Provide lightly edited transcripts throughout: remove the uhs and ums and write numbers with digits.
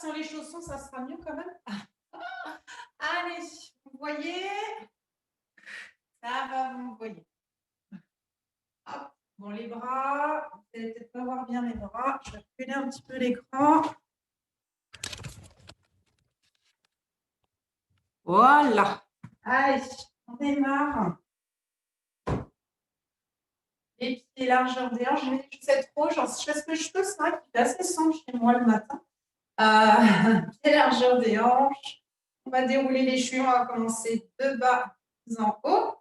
sans les chaussons, ça sera mieux quand même. Allez, vous voyez? Ça va, vous voyez. Hop. Bon, les bras, vous allez peut-être pas voir bien mes bras. Je vais reculer un petit peu l'écran. Voilà. Allez, on démarre. Les pieds largeur des hanches. Je mets des chaussettes rouges. Je fais ce que je peux, c'est vrai qu'il est assez sombre chez moi le matin. Pieds largeur des hanches. On va dérouler les chevilles. On va commencer de bas en haut.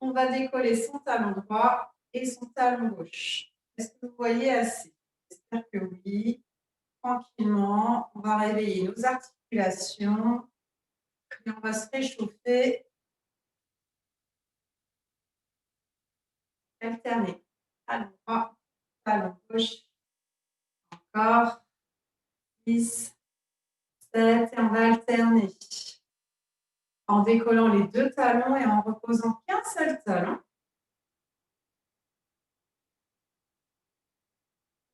On va décoller son talon droit et son talon gauche. Est-ce que vous voyez assez? J'espère que oui. Tranquillement, on va réveiller nos articulations et on va se réchauffer. Alterner. Talon droit, talon gauche. Encore. 6, 7 et on va alterner. En décollant les deux talons et en reposant qu'un seul talon.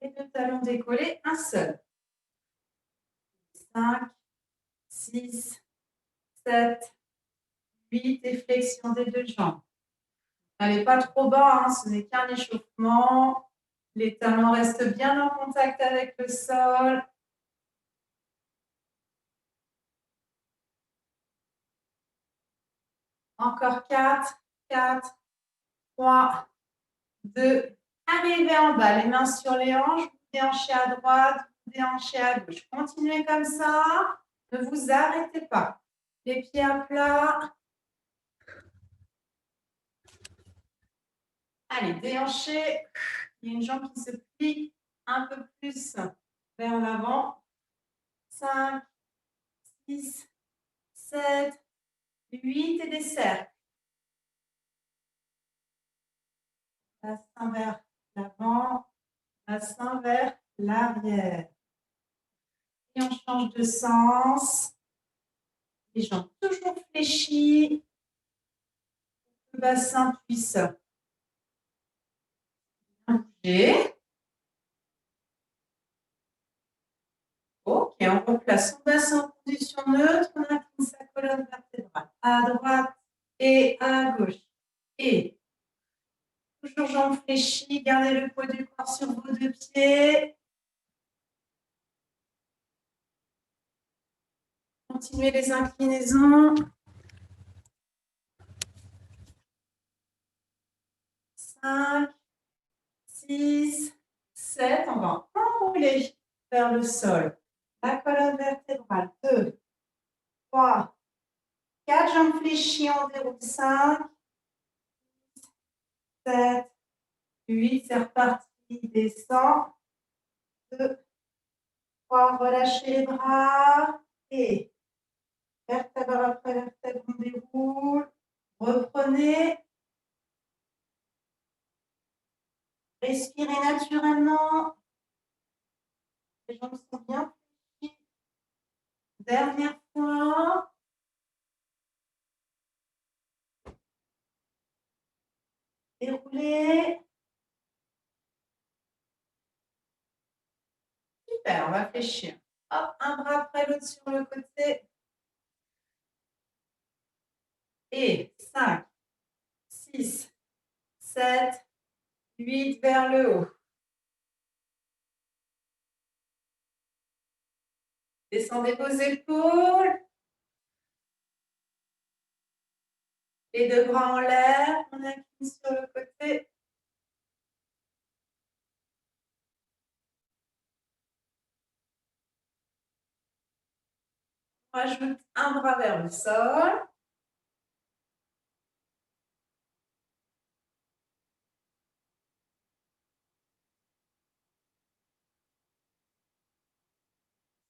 Les deux talons décollés, un seul. 5, 6, 7, 8 et flexion des deux jambes. N'allez pas trop bas, hein, ce n'est qu'un échauffement. Les talons restent bien en contact avec le sol. Encore 4, 4, 3, 2. Arrivez en bas, les mains sur les hanches, vous déhanchez à droite, vous déhanchez à gauche. Continuez comme ça, ne vous arrêtez pas. Les pieds à plat. Allez, déhanchez. Il y a une jambe qui se plie un peu plus vers l'avant. 5, 6, 7, 8 et des cercles. Bassin vers l'avant, bassin vers l'arrière. Et on change de sens. Les jambes toujours fléchies. Le bassin puisse bouger. Ok, on replace son bassin en position neutre. On incline sa colonne vertébrale à droite et à gauche. Et toujours jambes fléchies. Gardez le poids du corps sur vos deux pieds. Continuez les inclinaisons. 5, 6, 7. On va enrouler vers le sol. La colonne vertébrale. 2, 3, 4. Jambes fléchies. On déroule. 5, 7, 8. C'est reparti. Descend. 2, 3. Relâchez les bras. Et vertèbre après vertèbre, on déroule. Reprenez. Respirez naturellement. Les jambes sont bien fléchies. Dernière fois. Déroulez. Super, on va fléchir. Hop, un bras après l'autre sur le côté. Et 5, 6, 7, 8 vers le haut. Descendez vos épaules. Les deux bras en l'air. On incline sur le côté. On rajoute un bras vers le sol.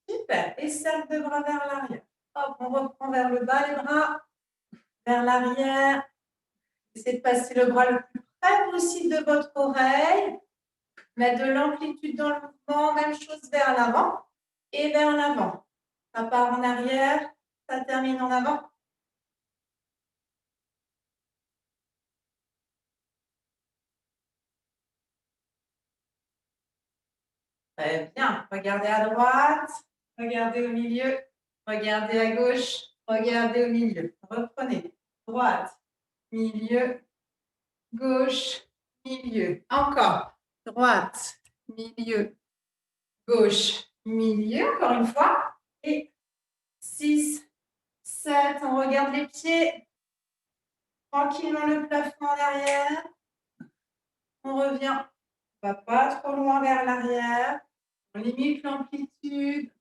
Super. Et cercle de bras vers l'arrière. Hop, on reprend vers le bas les bras. Vers l'arrière. Essayez de passer le bras le plus près possible de votre oreille. Mettre de l'amplitude dans le mouvement. Même chose vers l'avant et vers l'avant. Ça part en arrière. Ça termine en avant. Très bien. Regardez à droite. Regardez au milieu. Regardez à gauche. Regardez au milieu. Reprenez. Droite, milieu, gauche, milieu. Encore. Droite, milieu, gauche, milieu. Encore une fois. Et 6, 7. On regarde les pieds. Tranquillement le plafond en arrière. On revient. On ne va pas trop loin vers l'arrière. On limite l'amplitude.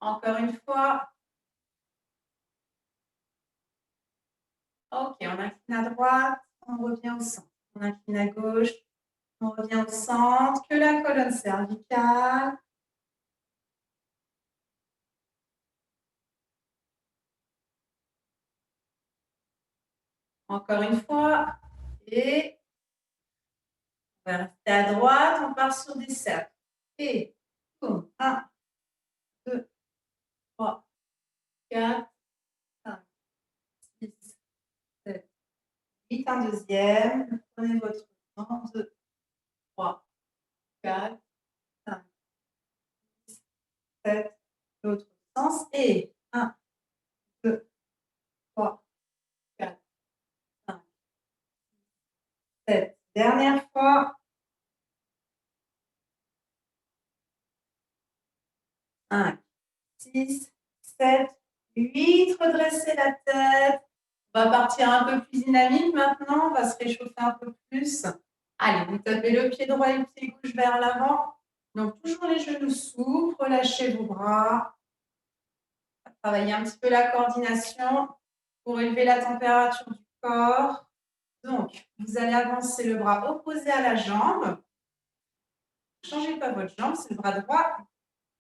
Encore une fois. Ok, on incline à droite, on revient au centre. On incline à gauche, on revient au centre. Que la colonne cervicale. Encore une fois. Et on va rester à droite, on part sur des cercles. Et 1, 2, 3, 4, 5, 6, 7, 8. Un deuxième. Prenez votre temps. 2, 3, 4, 5, 6, 7. L'autre sens. Et 1, 2, 3, 4, 5, 7. Dernière fois. 5, 6, 7, 8. Redressez la tête. On va partir un peu plus dynamique maintenant. On va se réchauffer un peu plus. Allez, vous tapez le pied droit et le pied gauche vers l'avant. Donc, toujours les genoux souples. Relâchez vos bras. Travaillez un petit peu la coordination pour élever la température du corps. Donc, vous allez avancer le bras opposé à la jambe. Ne changez pas votre jambe, c'est le bras droit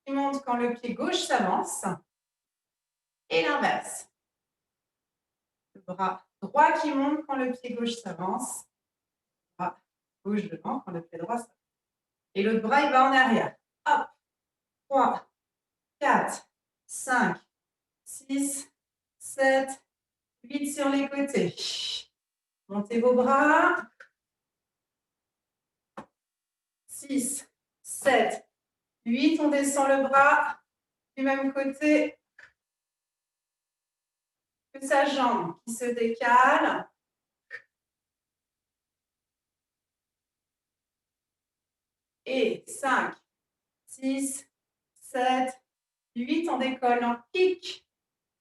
qui monte quand le pied gauche s'avance. Et l'inverse. Le bras droit qui monte quand le pied gauche s'avance. Le bras gauche devant quand le pied droit s'avance. Et l'autre bras, il va en arrière. Hop. 3, 4, 5, 6, 7, 8 sur les côtés. Montez vos bras. 6, 7, 8. On descend le bras du même côté que sa jambe qui se décale. Et 5, 6, 7, 8. On décolle en kick,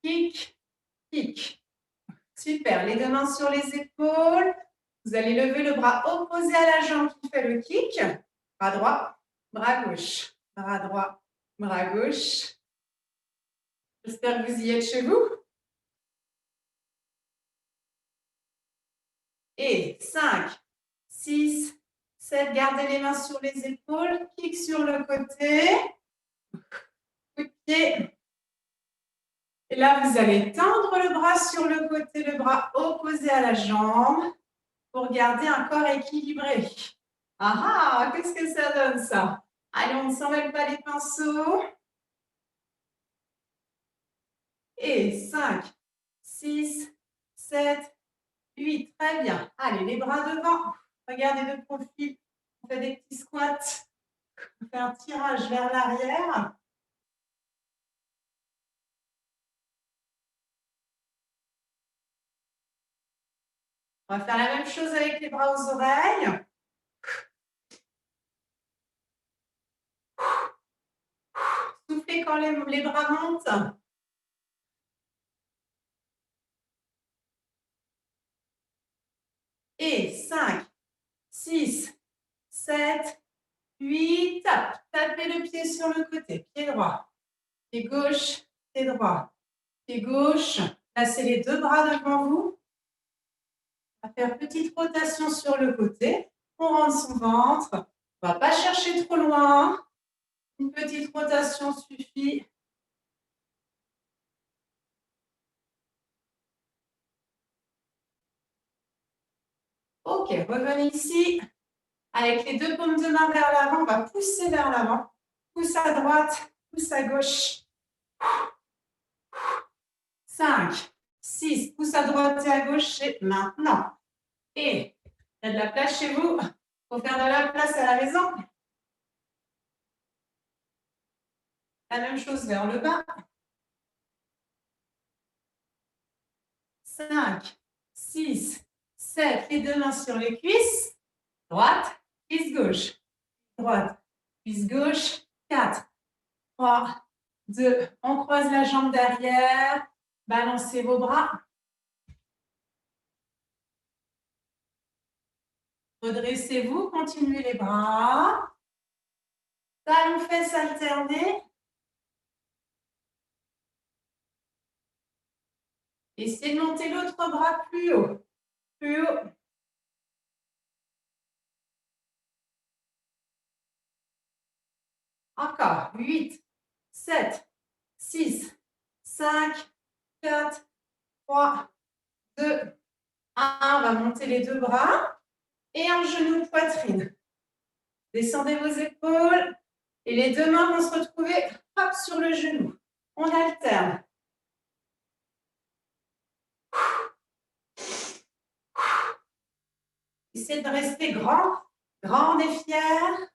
kick, kick. Super. Les deux mains sur les épaules. Vous allez lever le bras opposé à la jambe qui fait le kick. Bras droit, bras gauche. Bras droit, bras gauche. J'espère que vous y êtes chez vous. Et 5, 6, 7. Gardez les mains sur les épaules. Kick sur le côté. Coup de pied. Et là, vous allez tendre le bras sur le côté, le bras opposé à la jambe pour garder un corps équilibré. Ah ah, qu'est-ce que ça donne ça? Allez, on ne s'enlève pas les pinceaux. Et 5, 6, 7, 8. Très bien. Allez, les bras devant. Regardez de profil. On fait des petits squats. On fait un tirage vers l'arrière. On va faire la même chose avec les bras aux oreilles. Soufflez quand les bras montent. Et 5, 6, 7, 8. Tapez le pied sur le côté. Pied droit. Pied gauche. Pied droit. Pied gauche. Placez les deux bras devant vous. On va faire petite rotation sur le côté. On rentre son ventre. On ne va pas chercher trop loin. Une petite rotation suffit. Ok, revenez ici. Avec les deux paumes de main vers l'avant, on va pousser vers l'avant. Pousse à droite, pousse à gauche. 5, 6, pousse à droite et à gauche, et maintenant. Et il y a de la place chez vous. faut faire de la place à la maison. La même chose vers le bas. 5, 6, 7. Les deux mains sur les cuisses. Droite, cuisse gauche. Droite, cuisse gauche. 4, 3, 2. On croise la jambe derrière. Balancez vos bras. Redressez-vous, continuez les bras. Talons fesses alternés. Essayez de monter l'autre bras plus haut. Plus haut. Encore. 8, 7, 6, 5, 4, 3, 2, 1. On va monter les deux bras. Et un genou, poitrine. Descendez vos épaules. Et les deux mains vont se retrouver hop, sur le genou. On alterne. Essayez de rester grand, grande et fière.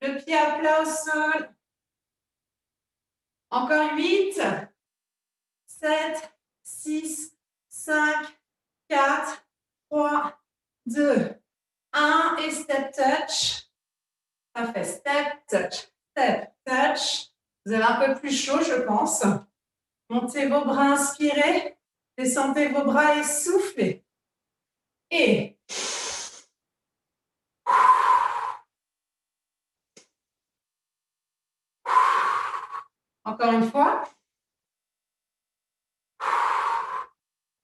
Le pied à plat au sol. Encore 8, 7, 6, 5, 4, 3, 2, 1. Et step touch. Ça fait step touch, step touch. Vous avez un peu plus chaud, je pense. Montez vos bras, inspirez. Descendez vos bras et soufflez. Et encore une fois.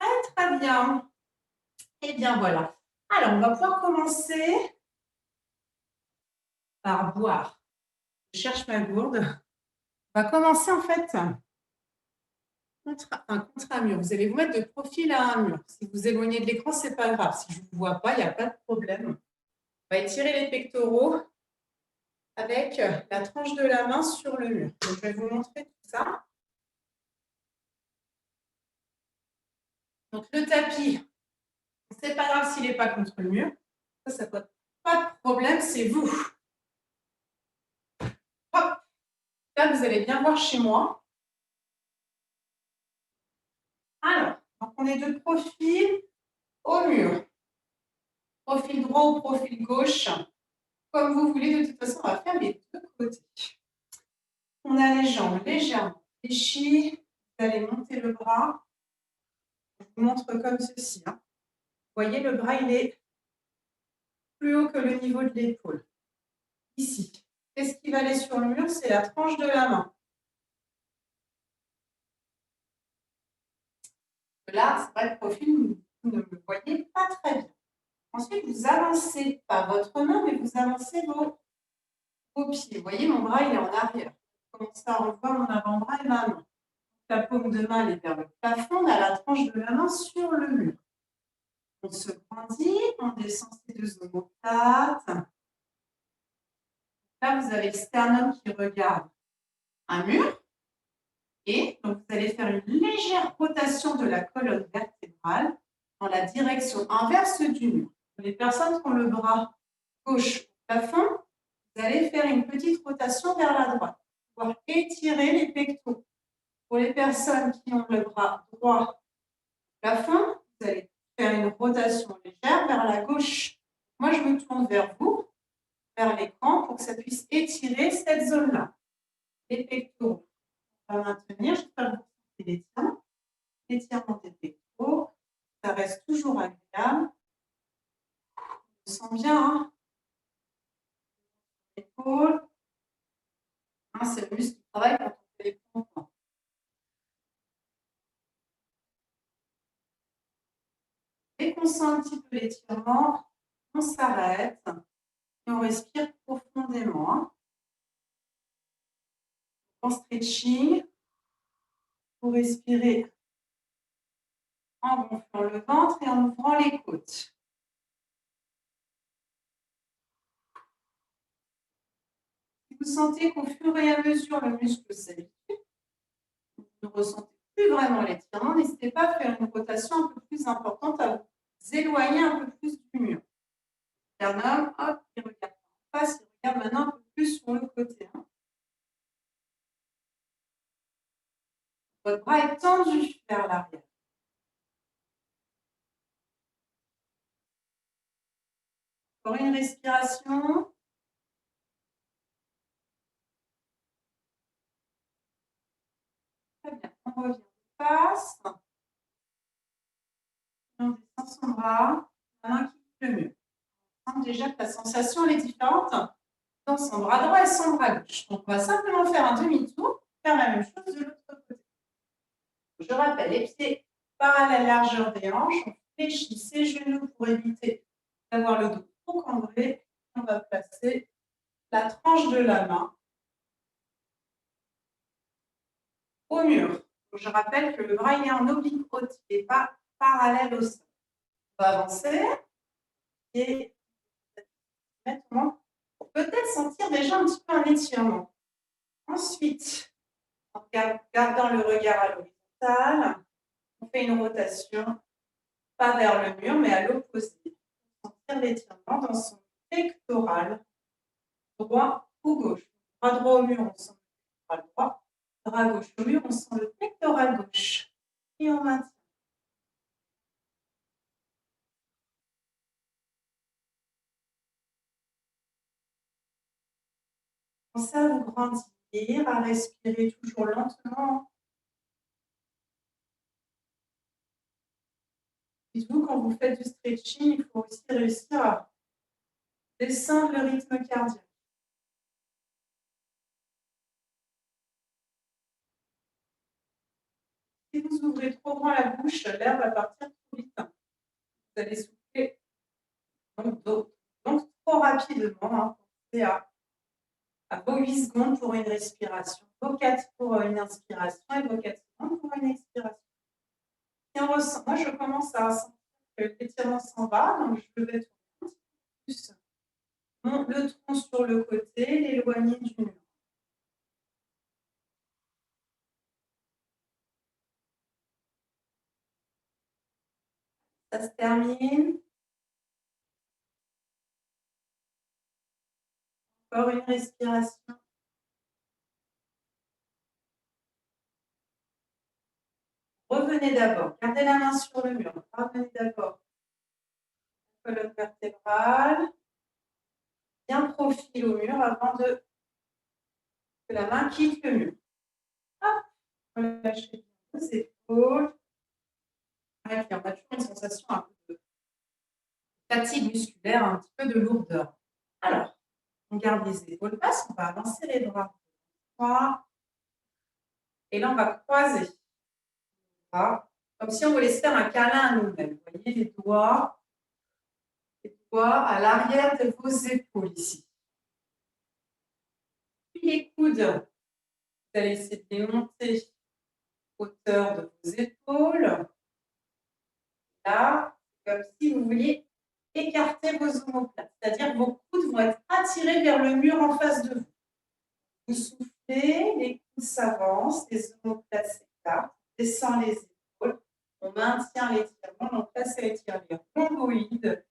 Très, très bien. Et bien voilà. Alors, on va pouvoir commencer par boire. Je cherche ma gourde. On va commencer en fait contre un mur. Vous allez vous mettre de profil à un mur. Si vous éloignez de l'écran, ce n'est pas grave. Si je ne vous vois pas, il n'y a pas de problème. On va étirer les pectoraux avec la tranche de la main sur le mur. Donc, je vais vous montrer tout ça. Donc, le tapis, ce n'est pas grave s'il n'est pas contre le mur. Ça pose pas de problème, c'est vous. Hop. Là, vous allez bien voir chez moi. Alors, donc on est de profil au mur. Profil droit ou profil gauche. Comme vous voulez, de toute façon, on va faire les deux côtés. On a les jambes légèrement fléchies. Vous allez monter le bras. Je vous montre comme ceci. Vous voyez, le bras, il est plus haut que le niveau de l'épaule. Ici. Qu'est-ce qui va aller sur le mur? C'est la tranche de la main. Là, c'est vrai, le profil, vous ne me voyez pas très bien. Ensuite, vous avancez pas votre main, mais vous avancez vos pieds. Vous voyez, mon bras, il est en arrière. Vous commencez à revoir mon avant-bras et ma main. La paume de main, elle est vers le plafond. On a la tranche de la main sur le mur. On se grandit, on descend ses deux omoplates. Là, vous avez le sternum qui regarde un mur. Et donc, vous allez faire une légère rotation de la colonne vertébrale dans la direction inverse du mur. Pour les personnes qui ont le bras gauche au plafond, vous allez faire une petite rotation vers la droite pour étirer les pectoraux. Pour les personnes qui ont le bras droit au plafond, vous allez faire une rotation légère vers la gauche. Moi, je me tourne vers vous, vers l'écran, pour que ça puisse étirer cette zone-là. Les pectoraux. On va maintenir jusqu'à vous sentir l'étirement. L'étirement des pectoraux. Ça reste toujours agréable. On se sent bien, hein? L'épaule. C'est le muscle qui travaille quand on fait les pompes. Dès qu'on sent un petit peu l'étirement, on s'arrête et on respire profondément. En stretching, pour respirer en gonflant le ventre et en ouvrant les côtes. Si vous sentez qu'au fur et à mesure, le muscle s'habitue, vous ne ressentez plus vraiment l'étirement, n'hésitez pas à faire une rotation un peu plus importante, à vous éloigner un peu plus du mur. sternum, hop, il regarde en face, il regarde maintenant un peu plus sur le côté. Hein. Votre bras est tendu vers l'arrière. Encore une respiration. Très bien, on revient en face. On descend son bras, la main qui touche le mur. On sent déjà que la sensation elle est différente dans son bras droit et son bras gauche. Donc, on va simplement faire un demi-tour, faire la même chose de l'autre côté. Je rappelle, les pieds parallèles largeur des hanches, on fléchit ses genoux pour éviter d'avoir le dos trop cambré. On va placer la tranche de la main au mur. Donc, je rappelle que le bras il est en oblique haute, il n'est pas parallèle au sol. On va avancer et maintenant, pour peut-être sentir déjà un petit peu un étirement. Ensuite, en gardant le regard à l'horizontale, on fait une rotation, pas vers le mur, mais à l'opposé. Sentir l'étirement dans son pectoral, droit ou gauche. Bras droit au mur, on sent le pectoral droit. Bras gauche au mur, on sent le pectoral gauche. Et on maintient. Pensez à vous grandir, à respirer toujours lentement. Dites-vous, quand vous faites du stretching, il faut aussi réussir à descendre le rythme cardiaque. Si vous ouvrez trop grand la bouche, l'air va partir trop vite. Vous allez souffler donc trop rapidement. Hein. Pensez à vos 8 secondes pour une respiration, vos 4 pour une inspiration et vos 4 secondes pour une expiration. Si on ressent, moi, je commence à sentir que l'étirement s'en va, donc je vais tourner un petit peu plus le tronc sur le côté, l'éloigner du mur. Ça se termine. Encore une respiration. Revenez d'abord. Gardez la main sur le mur. Revenez d'abord. Colonne vertébrale. Bien profil au mur avant que la main quitte le mur. Hop. Relâchez vos épaules. Et puis on a toujours une sensation un peu de fatigue musculaire, un petit peu de lourdeur. Alors, on garde les épaules basses. On va avancer les bras. Et là, on va croiser. Comme si on voulait se faire un câlin à nous-mêmes. Vous voyez les doigts à l'arrière de vos épaules ici. Puis les coudes, vous allez essayer de les monter hauteur de vos épaules. Là, comme si vous vouliez écarter vos omoplates, c'est-à-dire vos coudes vont être attirés vers le mur en face de vous. Vous soufflez, les coudes s'avancent, les omoplates s'écartent, on descend les épaules, on maintient l'étirement. Donc là, ça étire les rhomboïdes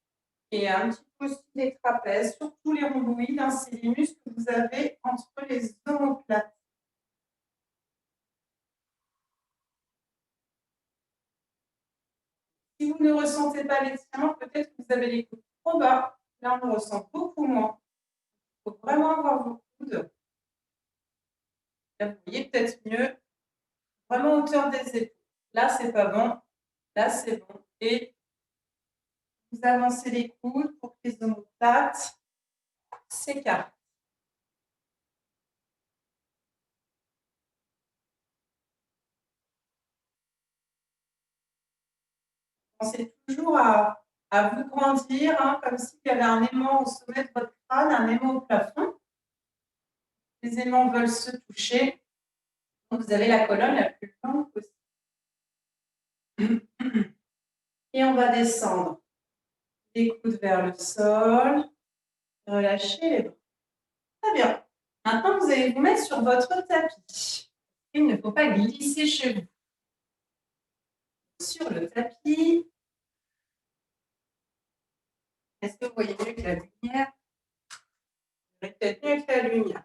et un petit peu aussi les trapèzes, surtout les rhomboïdes, hein, c'est les muscles que vous avez entre les omoplates. Si vous ne ressentez pas l'étirement, peut-être que vous avez les coudes trop bas. Là, on le ressent beaucoup moins. Il faut vraiment avoir vos coudes. Là, vous voyez peut-être mieux, vraiment hauteur des épaules. Là, c'est pas bon. Là, c'est bon. Et vous avancez les coudes pour que les omoplates s'écartent. Pensez toujours à vous grandir, hein, comme s'il y avait un aimant au sommet de votre crâne, un aimant au plafond. Les aimants veulent se toucher. Donc, vous avez la colonne la plus longue possible. Et on va descendre les coudes vers le sol. Relâchez les bras. Très bien. Maintenant, vous allez vous mettre sur votre tapis. Il ne faut pas glisser chez vous. Sur le tapis, Est-ce que vous voyez mieux que la lumière? Peut-être mieux que la lumière.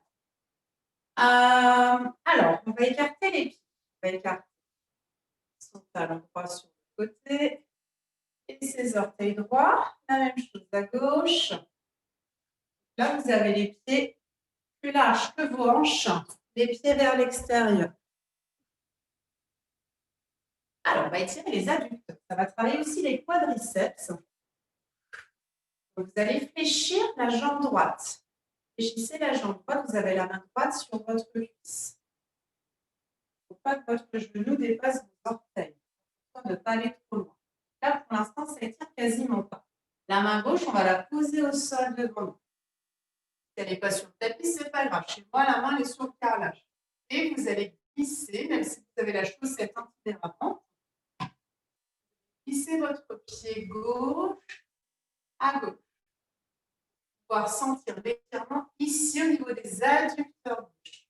Alors, on va écarter les pieds. On va écarter son talon droit sur le côté et ses orteils droits. La même chose à gauche. Là, vous avez les pieds plus larges que vos hanches, les pieds vers l'extérieur. Alors, on va étirer les adducteurs. Ça va travailler aussi les quadriceps. Donc, vous allez fléchir la jambe droite. Fléchissez la jambe droite, vous avez la main droite sur votre cuisse. Il ne faut pas que votre genou dépasse vos orteils. Ne pas aller trop loin. Là, pour l'instant, ça étire quasiment pas. La main gauche, on va la poser au sol devant nous. Si elle n'est pas sur le tapis, ce n'est pas grave. Chez moi, la main elle est sur le carrelage. Et vous allez glisser, même si vous avez la chaussette antidérapante, glissez votre pied gauche à gauche. Pouvoir sentir l'étirement ici au niveau des adducteurs gauche.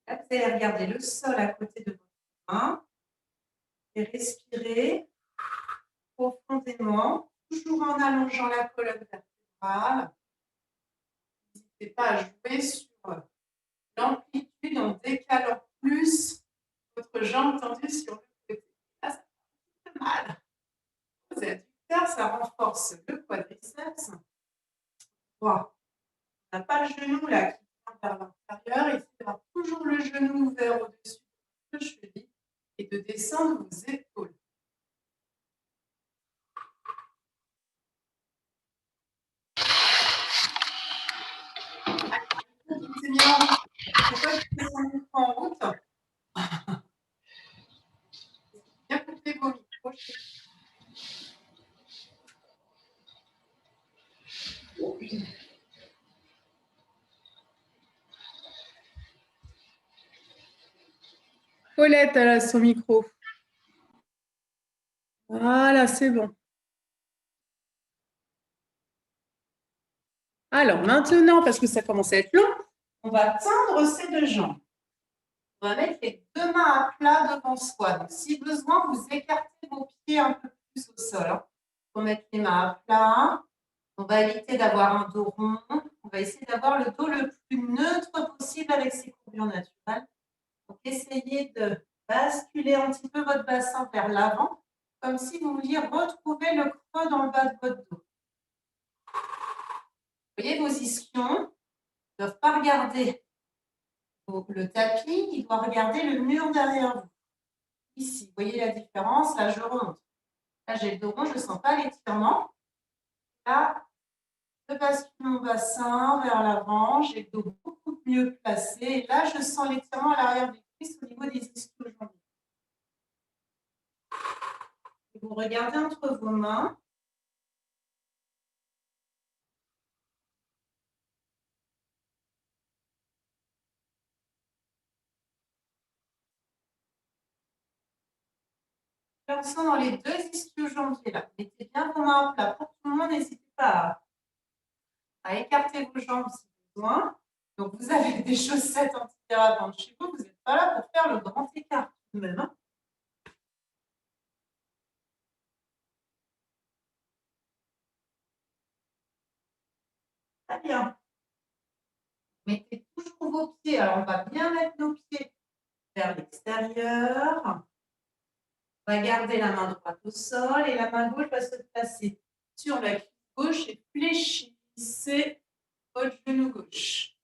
Là, vous allez regarder le sol à côté de votre main et respirer profondément, toujours en allongeant la colonne vertébrale. N'hésitez pas à jouer sur l'amplitude en décalant plus votre jambe tendue sur le côté. Là, ça fait un peu mal. Vos adducteurs, ça renforce le quadriceps. Wow. On n'a pas le genou là qui vient vers l'intérieur. Il faut avoir toujours le genou ouvert au-dessus de votre cheville et de descendre vos épaules. C'est bien. Pourquoi tu fais son micro en route? Bien couper vos micros. Paulette, elle a son micro. Voilà, c'est bon. Alors maintenant, parce que ça commence à être long, on va tendre ces deux jambes. On va mettre les deux mains à plat devant soi. Donc, si besoin, vous écartez vos pieds un peu plus au sol. On va mettre les mains à plat. On va éviter d'avoir un dos rond. On va essayer d'avoir le dos le plus neutre possible avec ses courbures naturelles. Donc, essayez de basculer un petit peu votre bassin vers l'avant, comme si vous vouliez retrouver le creux dans le bas de votre dos. Vous voyez, vos ischions ne doivent pas regarder le tapis, il doit regarder le mur derrière vous. Ici, vous voyez la différence? Là, je remonte. Là, j'ai le dos rond, je ne sens pas l'étirement. Là, je bascule mon bassin vers l'avant, j'ai le dos beaucoup mieux placé. Et là, je sens l'étirement à l'arrière des cuisses au niveau des ischio-jambiers. Vous regardez entre vos mains. Personne dans les deux ischio-jambiers là. Mettez bien vos mains à plat. Pour tout le monde, n'hésitez pas à écarter vos jambes si besoin. Donc, vous avez des chaussettes antidérapantes chez vous. Vous n'êtes pas là pour faire le grand écart tout de même. Hein. Très bien. Mettez toujours vos pieds. Alors, on va bien mettre nos pieds vers l'extérieur. On va garder la main droite au sol et la main gauche va se placer sur la cuisse gauche et fléchissez votre genou gauche.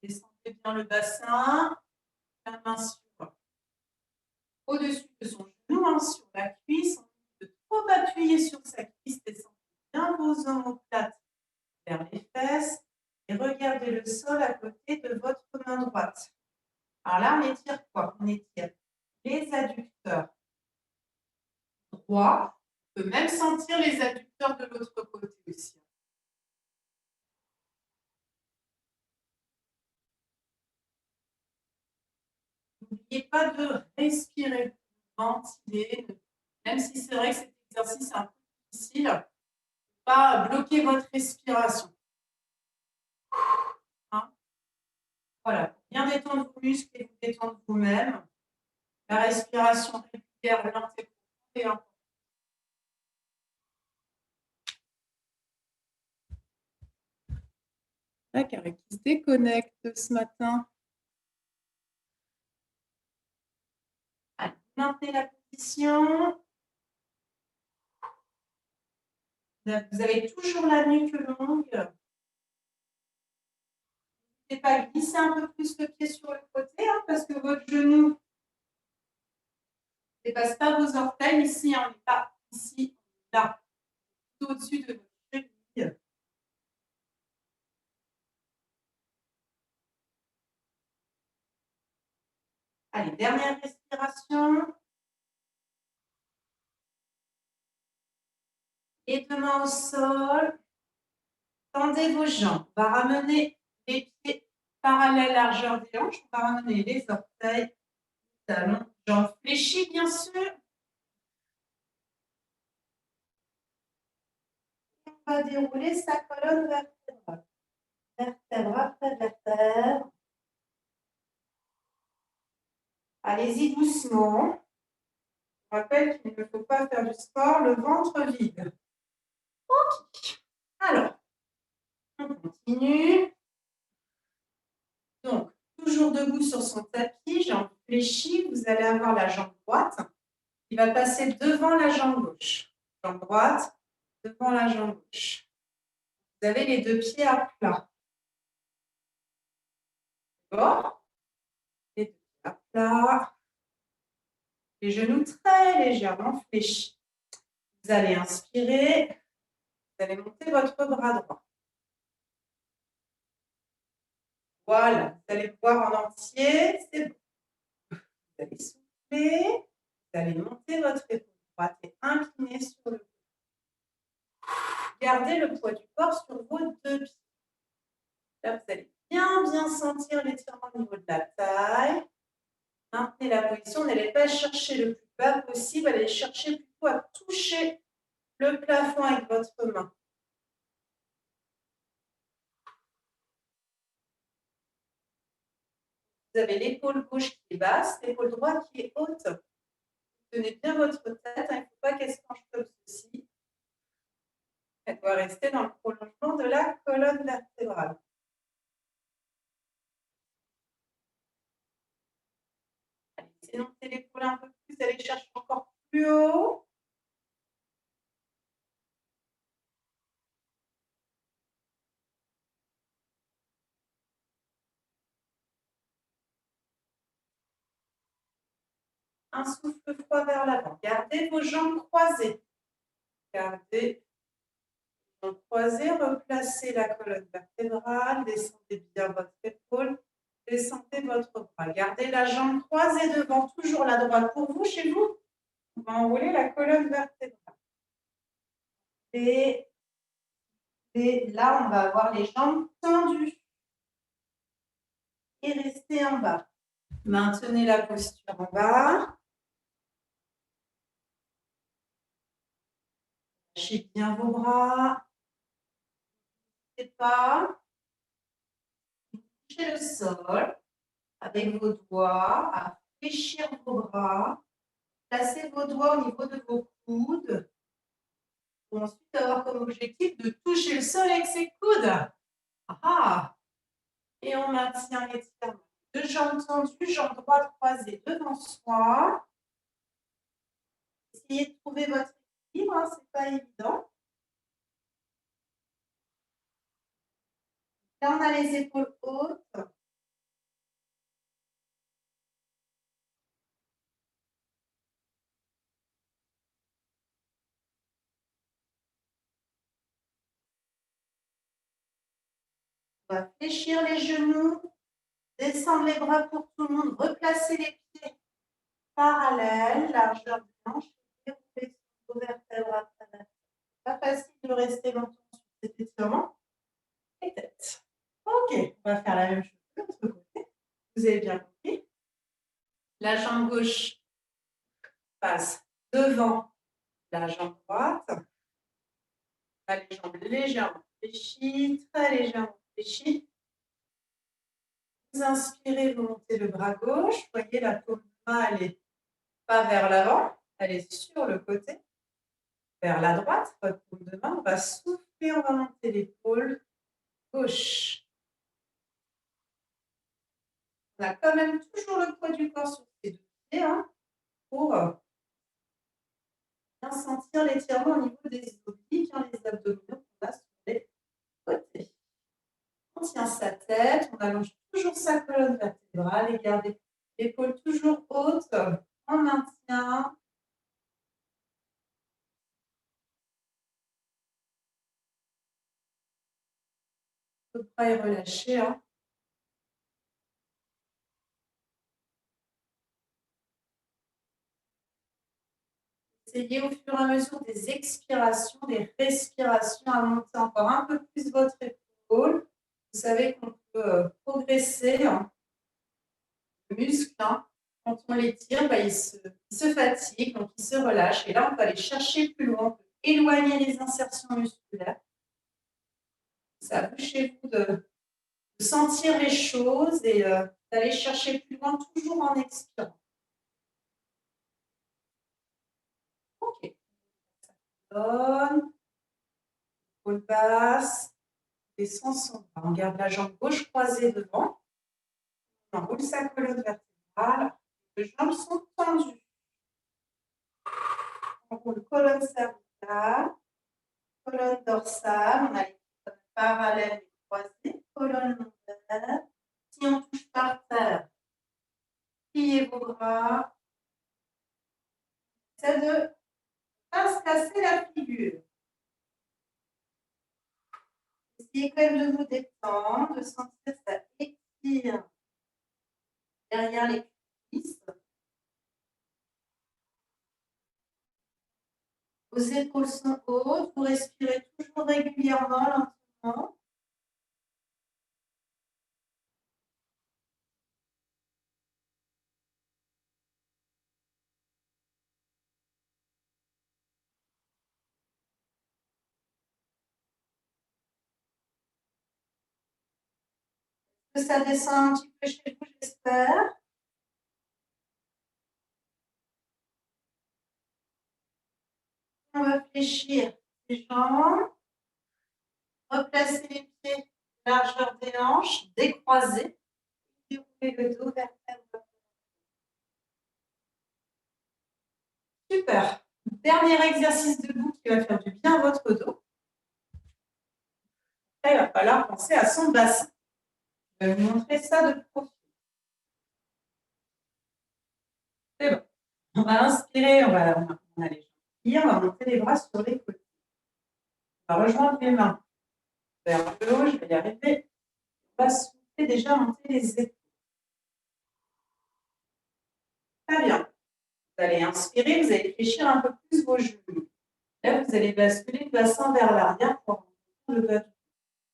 Descendez bien le bassin, la main sur au-dessus de son genou, hein, sur la cuisse. On ne peut trop appuyer sur sa cuisse, descendez bien vos omoplates vers les fesses et regardez le sol à côté de votre main droite. Alors là, on étire quoi? On étire les adducteurs droits. On peut même sentir les adducteurs de l'autre côté aussi. N'oubliez pas de respirer, de ventiler, même si c'est vrai que cet exercice est un peu difficile, ne pas bloquer votre respiration. Hein? Voilà, bien détendre vos muscles et vous détendre vous-même. La respiration régulière, lente et profonde est importante. Ah, Carré qui se déconnecte ce matin. Allez, maintenez la position. Vous avez toujours la nuque longue. N'hésitez pas à glisser un peu plus le pied sur le côté hein, parce que votre genou ne dépasse pas vos orteils. Ici, on n'est pas ici, là, tout au-dessus de votre cheville. Allez, dernière respiration. Les deux mains au sol. Tendez vos jambes. On va ramener les pieds parallèles largeur des hanches. On va ramener les orteils, talons, jambes fléchies, bien sûr. On va dérouler sa colonne vertébrale. Vertèbre après vertèbre. Allez-y doucement. Je rappelle qu'il ne faut pas faire du sport le ventre vide. Ok. Alors, on continue. Donc, toujours debout sur son tapis, jambes fléchies. Vous allez avoir la jambe droite qui va passer devant la jambe gauche. Jambe droite, devant la jambe gauche. Vous avez les deux pieds à plat. D'accord? Les deux pieds à plat. Les genoux très légèrement fléchis. Vous allez inspirer. Vous allez monter votre bras droit. Voilà. Vous allez le voir en entier. C'est bon. Vous allez souffler. Vous allez monter votre épaule droite et incliner sur le dos. Gardez le poids du corps sur vos deux pieds. Là, vous allez bien sentir l'étirement au niveau de la taille. Maintenez la position. N'allez pas chercher le plus bas possible. Allez chercher plutôt à toucher le plafond avec votre main. Vous avez l'épaule gauche qui est basse, l'épaule droite qui est haute. Tenez bien votre tête. Il ne faut pas qu'elle se penche comme ceci. Elle doit rester dans le prolongement de la colonne vertébrale. Allez, énoncez l'épaule un peu plus. Allez chercher encore plus haut. Un souffle froid vers l'avant. Gardez vos jambes croisées. Gardez les jambes croisées. Replacez la colonne vertébrale. Descendez bien votre épaule. Descendez votre bras. Gardez la jambe croisée devant. Toujours la droite pour vous. Chez vous, on va enrouler la colonne vertébrale. Et là, on va avoir les jambes tendues. Et restez en bas. Maintenez la posture en bas. Lâchez bien vos bras. N'hésitez pas. Touchez le sol avec vos doigts, à fléchir vos bras. Placez vos doigts au niveau de vos coudes. Pour ensuite avoir comme objectif de toucher le sol avec ses coudes. Ah. Et on maintient l'étirement. Deux jambes tendues, jambes droite croisée devant soi. Essayez de trouver votre équilibre, hein, ce n'est pas évident. Là, on a les épaules hautes. On va fléchir les genoux, descendre les bras pour tout le monde, replacer les pieds parallèles, largeur de hanche, dérouler vos vertèbres à travers. Pas facile de rester longtemps sur cet étirement. Et tête. Ok, on va faire la même chose de l'autre côté. Vous avez bien compris. La jambe gauche passe devant la jambe droite. Les jambes légèrement fléchies, très légèrement fléchies. Vous inspirez, vous montez le bras gauche. Vous voyez, la paume de main, elle n'est pas vers l'avant, elle est sur le côté. Vers la droite, votre paume de main, on va souffler, on va monter l'épaule gauche. On a quand même toujours le poids du corps sur ces deux pieds hein, pour bien sentir l'étirement au niveau des obliques, hein, les abdominaux qu'on a sur les côtés. On tient sa tête, on allonge toujours sa colonne vertébrale et garder l'épaule toujours haute en maintien. Le bras est relâché. Hein. Essayez au fur et à mesure des expirations, des respirations à monter encore un peu plus votre épaule. Vous savez qu'on peut progresser. Hein. Le muscle, hein, quand on l'étire, bah, il se fatigue, donc il se relâche. Et là, on peut aller chercher plus loin, on peut éloigner les insertions musculaires. C'est à vous chez vous de sentir les choses et d'aller chercher plus loin, toujours en expirant. Ok. Épaule basse, descend son bras. On garde la jambe gauche croisée devant. On enroule sa colonne vertébrale. Les jambes sont tendues. On roule colonne cervicale, colonne dorsale. On a les colonnes parallèles et croisées. Colonne lombaire. Si on touche par terre, pliez vos bras. C'est de ne pas se casser la figure. Essayez quand même de vous détendre, de sentir ça étire derrière les cuisses. Vos épaules sont hautes, vous respirez toujours régulièrement, lentement. Que ça descend un petit peu chez vous, j'espère. On va fléchir les jambes, replacer les pieds, largeur des hanches, décroiser, dérouler le dos vers terre. Super. Dernier exercice debout qui va faire du bien à votre dos. Là, il va falloir penser à son bassin. Je vais vous montrer ça de profil. C'est bon. On va inspirer, on va aller plier, on va monter les bras sur les côtés. On va rejoindre les mains vers le haut, je vais y arriver. On va souffler déjà, monter les épaules. Très bien. Vous allez inspirer, vous allez fléchir un peu plus vos genoux. Là, vous allez basculer le bassin vers l'arrière pour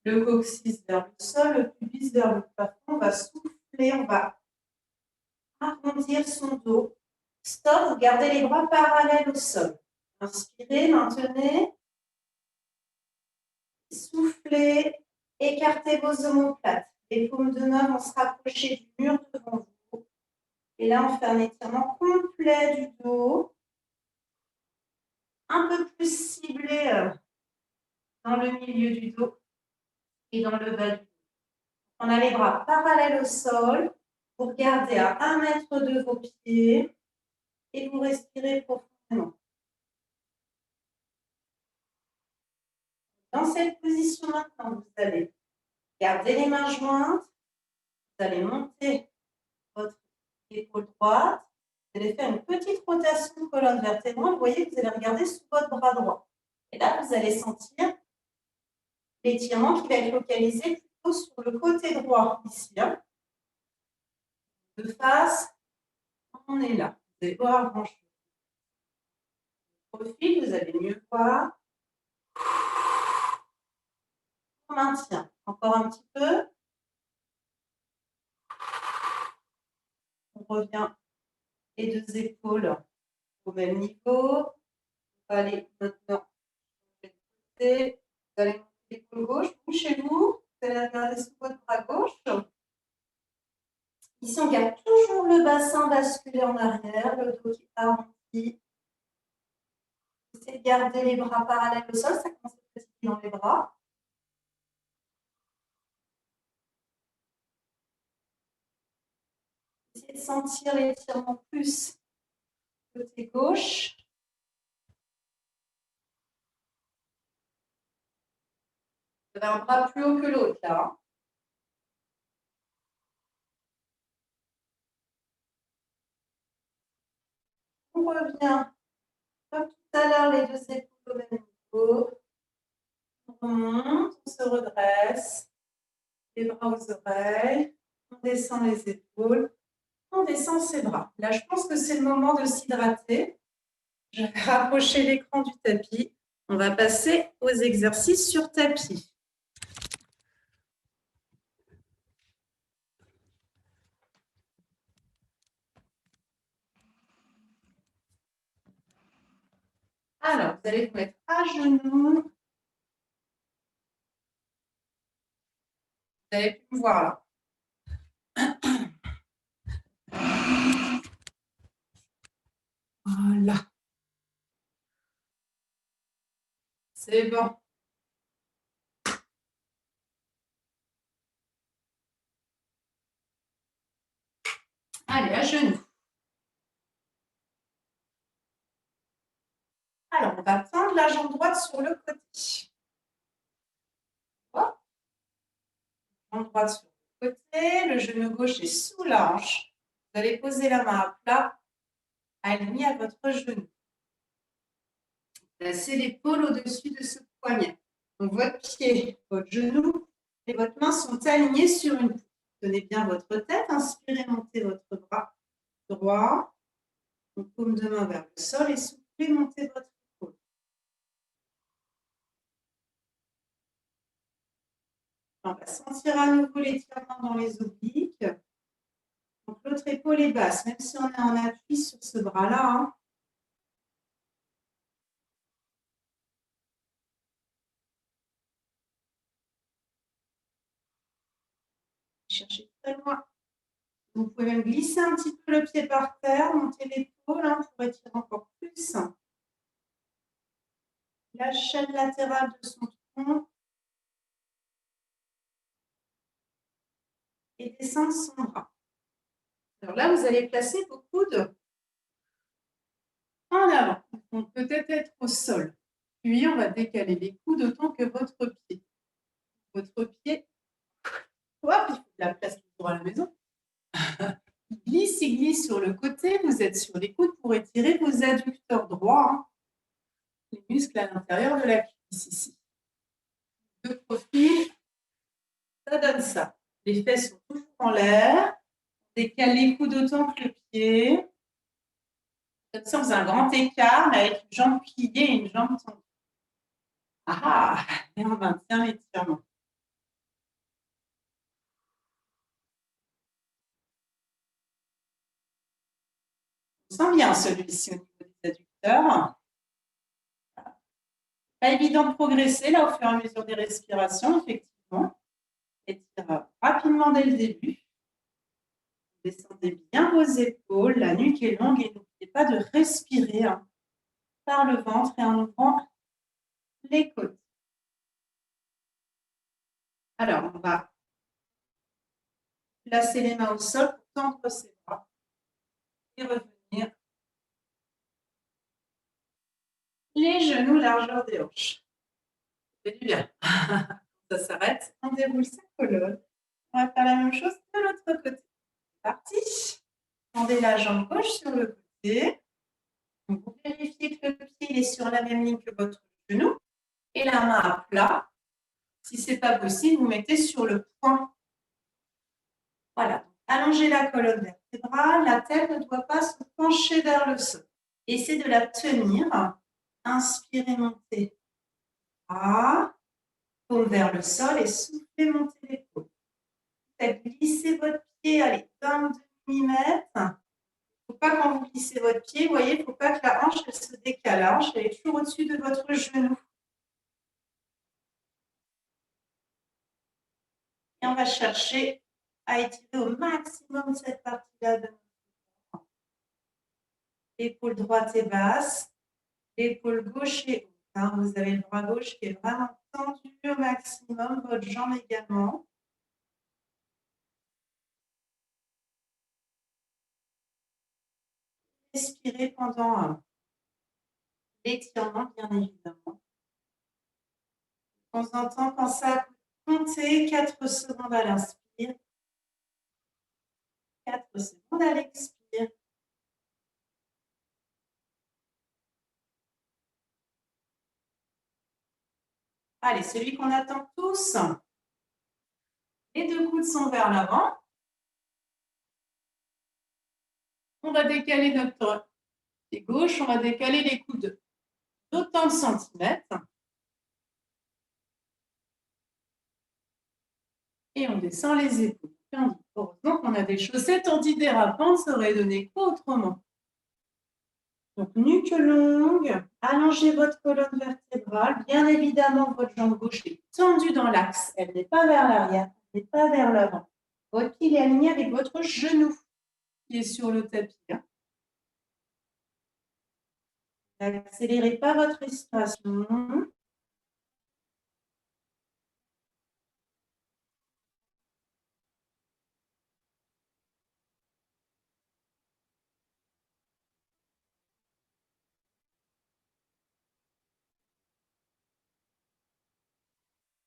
le coccyx vers le sol, le pubis vers le plafond. On va souffler, on va arrondir son dos. Stop, vous gardez les bras parallèles au sol. Inspirez, maintenez. Soufflez, écartez vos omoplates. Les paumes de main vont se rapprocher du mur devant vous. Et là, on fait un étirement complet du dos. Un peu plus ciblé dans le milieu du dos et dans le bas du dos. On a les bras parallèles au sol. Vous regardez à 1 mètre de vos pieds et vous respirez profondément. Dans cette position maintenant, vous allez garder les mains jointes. Vous allez monter votre épaule droite. Vous allez faire une petite rotation de colonne vertébrale. Vous voyez que vous allez regarder sous votre bras droit. Et là, vous allez sentir l'étirement qui va être localisé plutôt sur le côté droit, ici. Hein. De face, on est là. Vous allez voir brancher. Profil, vous allez mieux voir. On maintient. Encore un petit peu. On revient les deux épaules au même niveau. On va aller maintenant vous allez monter l'épaule gauche, bouchez-vous. Vous allez regarder sous votre bras gauche. Ici, on garde toujours le bassin basculé en arrière, le dos qui est arrondi. Essayez de garder les bras parallèles au sol, ça commence à fatiguer dans les bras. Essayez de sentir l'étirement plus côté gauche. Vous avez un bras plus haut que l'autre là. On revient comme tout à l'heure, les deux épaules au même niveau. On remonte, on se redresse. Les bras aux oreilles. On descend les épaules. On descend ses bras. Là, je pense que c'est le moment de s'hydrater. Je vais rapprocher l'écran du tapis. On va passer aux exercices sur tapis. Alors, vous allez vous mettre à genoux. Vous allez me voir là. Voilà. C'est bon. Allez, à genoux. Alors, on va tendre la jambe droite sur le côté. Hop. Jambe droite sur le côté. Le genou gauche est sous la hanche. Vous allez poser la main à plat, alignée à votre genou. Placez l'épaule au-dessus de ce poignet. Donc, votre pied, votre genou et votre main sont alignés sur une poutre. Tenez bien votre tête. Inspirez, montez votre bras droit. Donc, paume de main vers le sol et soufflez, montez votre épaule. On va sentir à nouveau l'étirement dans les obliques. Donc, l'autre épaule est basse, même si on est en appui sur ce bras-là. Hein. Cherchez très loin. Vous pouvez même glisser un petit peu le pied par terre, monter l'épaule hein, pour étirer encore plus. La chaîne latérale de son tronc. Et descendre son bras. Alors là, vous allez placer vos coudes en avant. Donc peut-être être au sol. Puis on va décaler les coudes autant que votre pied. Votre pied, hop, il faut de la place pour à la maison. Il glisse sur le côté. Vous êtes sur les coudes pour étirer vos adducteurs droits. Hein. Les muscles à l'intérieur de la cuisse ici. De profil, ça donne ça. Les fesses sont toujours en l'air. Décale les coudes autant que le pied. Comme ça, on faisait un grand écart, mais avec une jambe pliée et une jambe tendue. Ah, et on maintient l'étirement. On sent bien celui-ci au niveau des adducteurs. Pas évident de progresser là au fur et à mesure des respirations, effectivement. Étire rapidement dès le début. Descendez bien vos épaules, la nuque est longue et n'oubliez pas de respirer hein, par le ventre et en ouvrant les côtes. Alors, on va placer les mains au sol pour tendre ses bras et revenir. Les genoux, largeur des hanches. C'est du bien. Ça s'arrête, on déroule sa colonne. On va faire la même chose de l'autre côté. Parti. Tendez la jambe gauche sur le côté. Vous vérifiez que le pied est sur la même ligne que votre genou et la main à plat. Si ce n'est pas possible, vous mettez sur le poing. Voilà. Allongez la colonne vertébrale. La tête ne doit pas se pencher vers le sol. Essayez de la tenir. Inspirez, montez. Paume vers le sol et soufflez, montez l'épaule. Faites glisser votre pied, allez, d'un demi-mètre. Il ne faut pas quand vous glissez votre pied, vous voyez, il ne faut pas que la hanche elle se décale. La hanche elle est toujours au-dessus de votre genou. Et on va chercher à étirer au maximum cette partie-là de notre corps. L'épaule droite est basse, l'épaule gauche est haute. Hein. Vous avez le bras gauche qui est vraiment tendu au maximum, votre jambe également. respirer pendant l'étirement, bien évidemment. De temps en temps, pensez à compter 4 secondes à l'inspire, 4 secondes à l'expire. Allez, celui qu'on attend tous. Les 2 coudes sont vers l'avant. On va décaler notre pied gauche, on va décaler les coudes d'autant de centimètres. Et on descend les épaules. Heureusement qu'on a des chaussettes antidérapantes, ça aurait donné quoi autrement? Donc, nuque longue, allongez votre colonne vertébrale. Bien évidemment, votre jambe gauche est tendue dans l'axe. Elle n'est pas vers l'arrière, elle n'est pas vers l'avant. Votre pied est aligné avec votre genou qui est sur le tapis. N'accélérez pas votre respiration.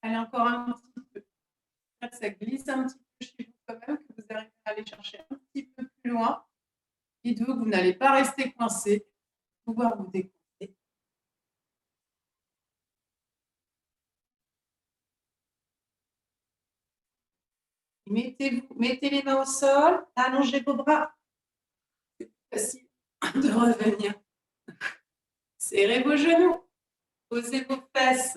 Allez, encore un petit peu. Ça glisse un petit peu chez vous quand même, que vous arrivez à aller chercher un petit peu plus loin. Et donc, vous n'allez pas rester coincé, pouvoir vous décoincer. Mettez les mains au sol, allongez vos bras. C'est plus facile de revenir. Serrez vos genoux, posez vos fesses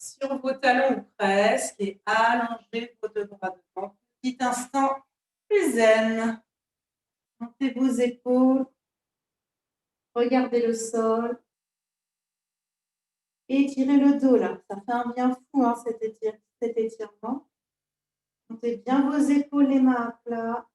sur vos talons ou presque et allongez vos 2 bras devant. Petit instant plus zen. Montez vos épaules, regardez le sol. Et étirez le dos là, ça fait un bien fou cet étirement. Montez bien vos épaules, les mains à plat.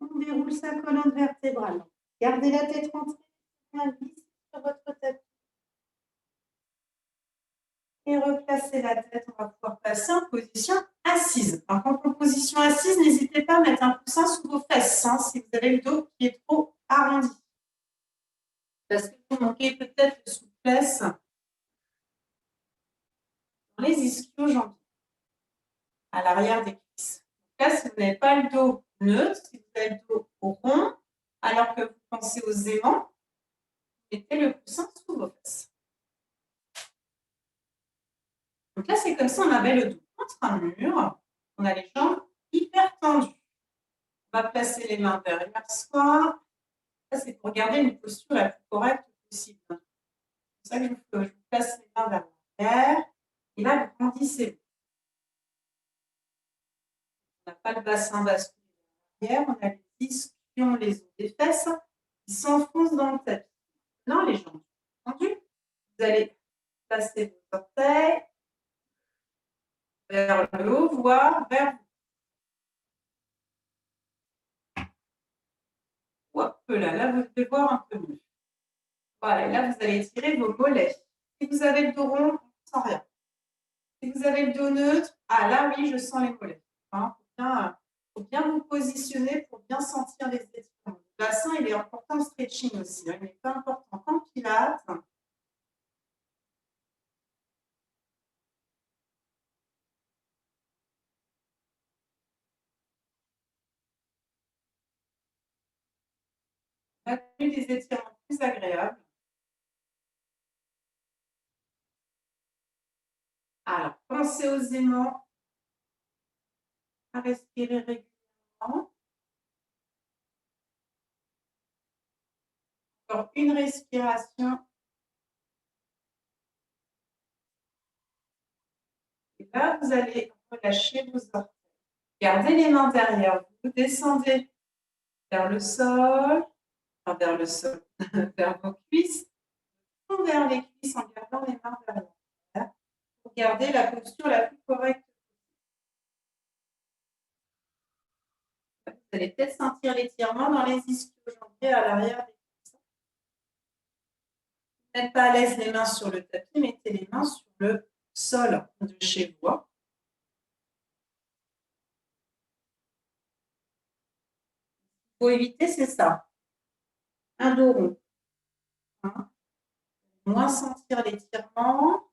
On déroule sa colonne vertébrale. Gardez la tête rentrée, glisse sur votre tapis. Et replacez la tête, on va pouvoir passer en position assise. Par contre, en position assise, n'hésitez pas à mettre un coussin sous vos fesses si vous avez le dos qui est trop arrondi. Parce que vous manquez peut-être de souplesse dans les ischio-jambiers, à l'arrière des cuisses. Donc là, si vous n'avez pas le dos neutre, si vous avez le dos rond, alors que vous pensez aux aimants, mettez le coussin sous vos fesses. Donc là, c'est comme ça, on avait le dos contre un mur, on a les jambes hyper tendues. On va placer les mains derrière soi. Ça, c'est pour garder une posture la plus correcte possible. C'est pour ça que je vous place les mains vers l'arrière. Et là, vous grandissez. On n'a pas le bassin basculé derrière, on a les ischions, les os des fesses qui s'enfoncent dans le tapis. Maintenant, les jambes tendues. Vous allez placer vos orteils vers le haut, voire vers vous. Hop là, vous devez voir un peu mieux. Voilà, et là, vous allez étirer vos mollets. Si vous avez le dos rond, sans rien. Si vous avez le dos neutre, là, oui, je sens les mollets. Il faut bien vous positionner pour bien sentir les étirements. Le bassin, il est important en stretching aussi. Il n'est pas important qu'en pilates. On a eu des étirements plus agréables. Alors, pensez aux aimants, à respirer régulièrement. Encore une respiration. Et là, vous allez relâcher vos orteils. Gardez les mains derrière vous. Descendez vers le sol, vers vos cuisses, vers les cuisses en gardant les mains derrière. Pour garder la posture la plus correcte. allez peut-être sentir l'étirement dans les ischio-jambiers à l'arrière des cuisses. Vous n'êtes pas à l'aise les mains sur le tapis, mettez les mains sur le sol de chez vous. Il faut éviter, c'est ça. Un dos rond. Moins sentir l'étirement.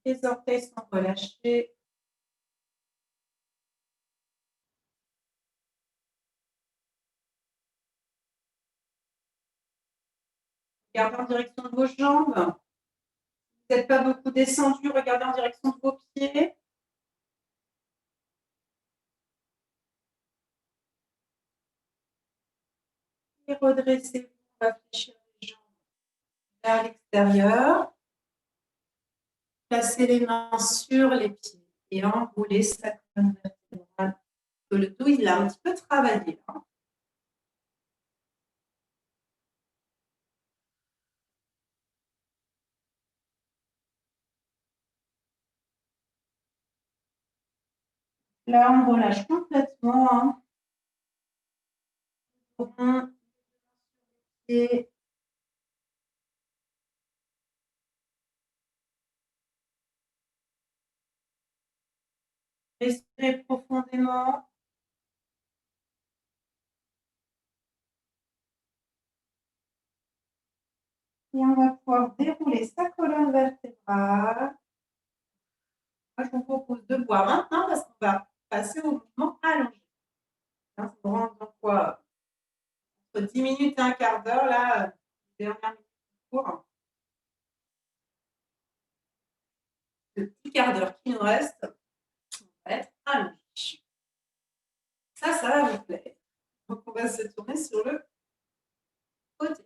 Les orteils sont relâchés. Regardez en direction de vos jambes. Vous n'êtes pas beaucoup descendu, regardez en direction de vos pieds. Et redressez-vous, on va fléchir les jambes vers l'extérieur. Placez les mains sur les pieds et enroulez sa colonne vertébrale. Le dos, il a un petit peu travaillé. Là, on relâche complètement. Et respirez profondément. Et on va pouvoir dérouler sa colonne vertébrale. Moi, je vous propose de boire maintenant parce qu'on va passer au mouvement allongé. Ça vous rend donc quoi, entre 10 minutes et un quart d'heure, là, dernière minute du cours. Le petit quart d'heure qui nous reste, on va être allongé. Ça va vous plaire. Donc, on va se tourner sur le côté.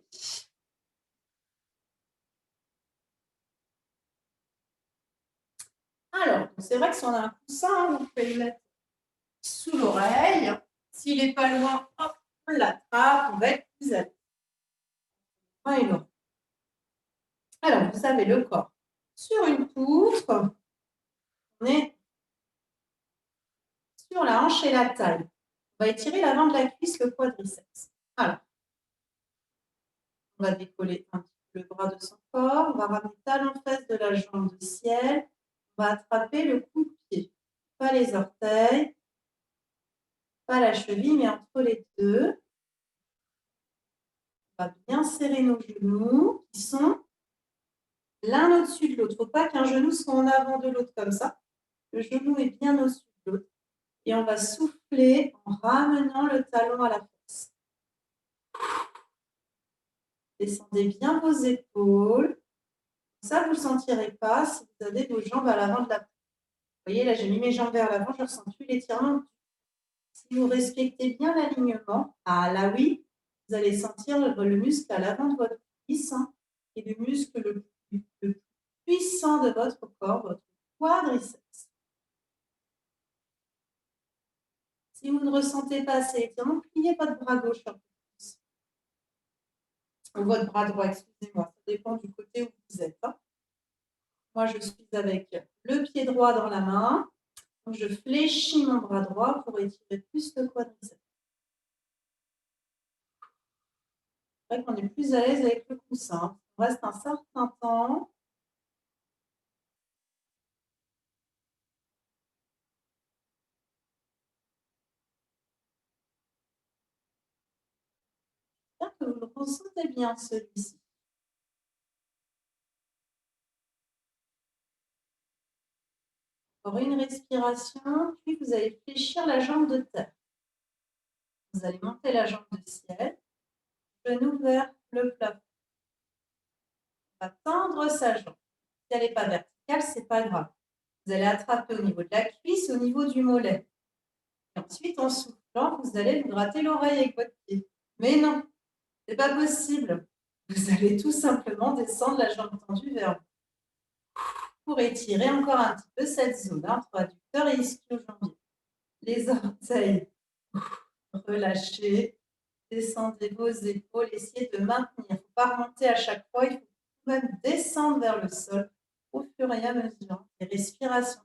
Alors, c'est vrai que si on a un coussin, vous pouvez le mettre sous l'oreille. S'il n'est pas loin, hop, on l'attrape, on va être plus à l'aise. Alors, vous avez le corps sur une poutre. On est sur la hanche et la taille. On va étirer l'avant de la cuisse, le quadriceps. Alors, on va décoller un petit peu le bras de son corps. On va ramener talon fesse de la jambe de ciel. On va attraper le cou-pied. Pas les orteils, pas la cheville, mais entre les deux. On va bien serrer nos genoux qui sont l'un au-dessus de l'autre. Il ne faut pas qu'un genou soit en avant de l'autre comme ça. Le genou est bien au-dessus de l'autre. Et on va souffler en ramenant le talon à la fesse. Descendez bien vos épaules. Ça, vous ne le sentirez pas si vous avez vos jambes à l'avant de la peau. Vous voyez, là, j'ai mis mes jambes vers l'avant, je ne ressens plus l'étirement. Si vous respectez bien l'alignement, ah là oui, vous allez sentir le muscle à l'avant de votre cuisse et le muscle le plus puissant de votre corps, votre quadriceps. Si vous ne ressentez pas assez l'étirement, pliez votre bras gauche un peu plus. Ou votre bras droit, excusez-moi, ça dépend du côté où vous êtes. Moi, je suis avec le pied droit dans la main. Donc, je fléchis mon bras droit pour étirer plus le quadriceps. C'est vrai qu'on est plus à l'aise avec le coussin. On reste un certain temps. J'espère que vous le ressentez bien, celui-ci. Encore une respiration, puis vous allez fléchir la jambe de terre. Vous allez monter la jambe de ciel, genou vers le plafond. On va tendre sa jambe. Si elle n'est pas verticale, ce n'est pas grave. Vous allez attraper au niveau de la cuisse, au niveau du mollet. Et ensuite, en soufflant, vous allez vous gratter l'oreille avec votre pied. Mais non, ce n'est pas possible. Vous allez tout simplement descendre la jambe tendue vers vous. Pour étirer encore un petit peu cette zone entre adducteur et ischio-jambier. Les orteils relâchés. Descendez vos épaules. Essayez de maintenir. Il ne faut pas remonter à chaque fois. Il faut même descendre vers le sol au fur et à mesure des respirations.